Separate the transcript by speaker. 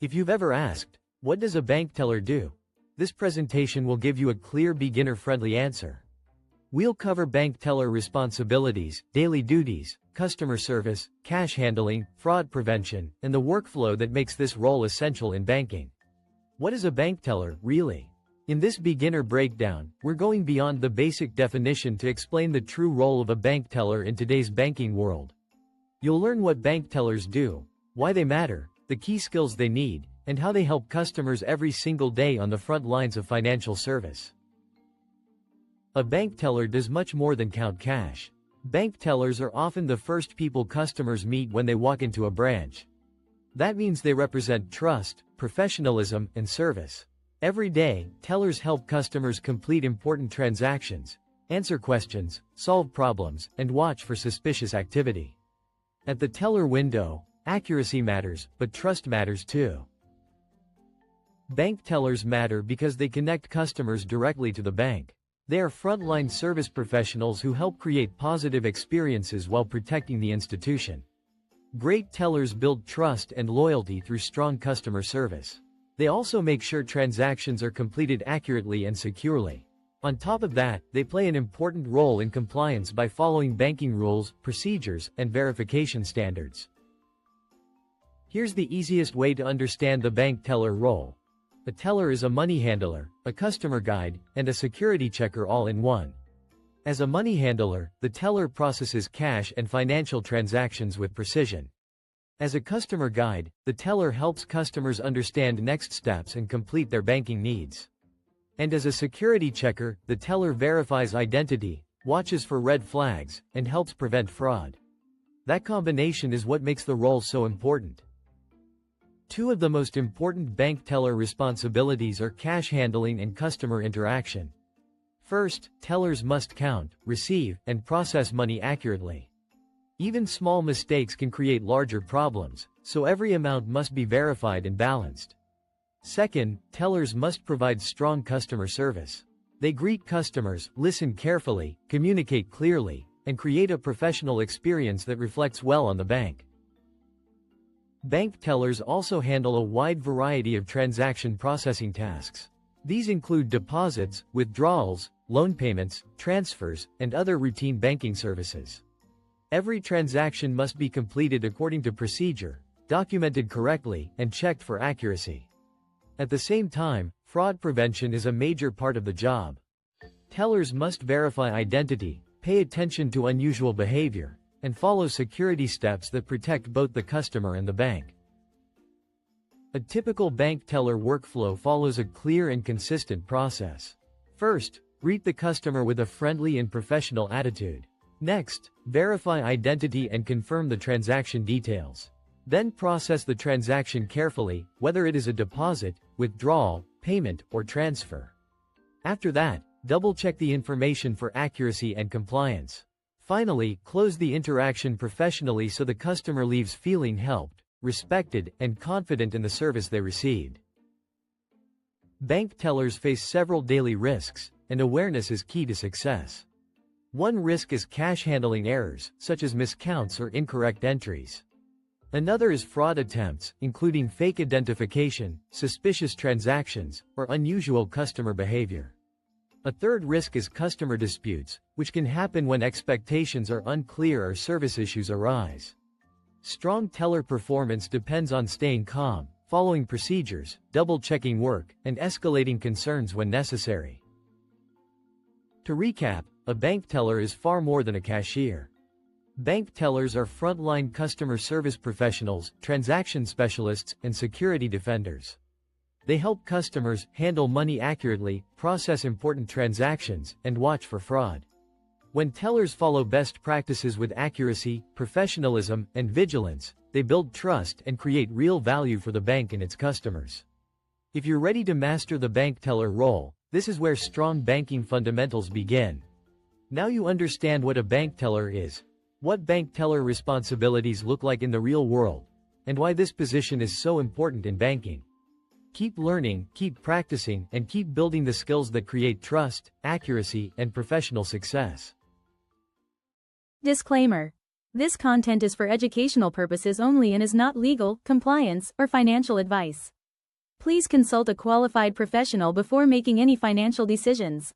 Speaker 1: If you've ever asked, what does a bank teller do? This presentation will give you a clear beginner-friendly answer. We'll cover bank teller responsibilities, daily duties, customer service, cash handling, fraud prevention, and the workflow that makes this role essential in banking. What is a bank teller, really? In this beginner breakdown, we're going beyond the basic definition to explain the true role of a bank teller in today's banking world. You'll learn what bank tellers do, why they matter, the key skills they need, and how they help customers every single day on the front lines of financial service. A bank teller does much more than count cash. Bank tellers are often the first people customers meet when they walk into a branch. That means they represent trust, professionalism, and service. Every day, tellers help customers complete important transactions, answer questions, solve problems, and watch for suspicious activity. At the teller window, accuracy matters, but trust matters too. Bank tellers matter because they connect customers directly to the bank. They are frontline service professionals who help create positive experiences while protecting the institution. Great tellers build trust and loyalty through strong customer service. They also make sure transactions are completed accurately and securely. On top of that, they play an important role in compliance by following banking rules, procedures, and verification standards. Here's the easiest way to understand the bank teller role. A teller is a money handler, a customer guide, and a security checker all in one. As a money handler, the teller processes cash and financial transactions with precision. As a customer guide, the teller helps customers understand next steps and complete their banking needs. And as a security checker, the teller verifies identity, watches for red flags, and helps prevent fraud. That combination is what makes the role so important. Two of the most important bank teller responsibilities are cash handling and customer interaction. First, tellers must count, receive, and process money accurately. Even small mistakes can create larger problems, so every amount must be verified and balanced. Second, tellers must provide strong customer service. They greet customers, listen carefully, communicate clearly, and create a professional experience that reflects well on the bank. Bank tellers also handle a wide variety of transaction processing tasks. These include deposits, withdrawals, loan payments, transfers, and other routine banking services. Every transaction must be completed according to procedure, documented correctly, and checked for accuracy. At the same time, fraud prevention is a major part of the job. Tellers must verify identity, pay attention to unusual behavior, and follow security steps that protect both the customer and the bank. A typical bank teller workflow follows a clear and consistent process. First, greet the customer with a friendly and professional attitude. Next, verify identity and confirm the transaction details. Then process the transaction carefully, whether it is a deposit, withdrawal, payment, or transfer. After that, double-check the information for accuracy and compliance. Finally, close the interaction professionally so the customer leaves feeling helped, respected, and confident in the service they received. Bank tellers face several daily risks, and awareness is key to success. One risk is cash handling errors, such as miscounts or incorrect entries. Another is fraud attempts, including fake identification, suspicious transactions, or unusual customer behavior. A third risk is customer disputes, which can happen when expectations are unclear or service issues arise. Strong teller performance depends on staying calm, following procedures, double-checking work, and escalating concerns when necessary. To recap, a bank teller is far more than a cashier. Bank tellers are frontline customer service professionals, transaction specialists, and security defenders. They help customers handle money accurately, process important transactions, and watch for fraud. When tellers follow best practices with accuracy, professionalism, and vigilance, they build trust and create real value for the bank and its customers. If you're ready to master the bank teller role, this is where strong banking fundamentals begin. Now you understand what a bank teller is, what bank teller responsibilities look like in the real world, and why this position is so important in banking. Keep learning, keep practicing, and keep building the skills that create trust, accuracy, and professional success.
Speaker 2: Disclaimer. This content is for educational purposes only and is not legal, compliance, or financial advice. Please consult a qualified professional before making any financial decisions.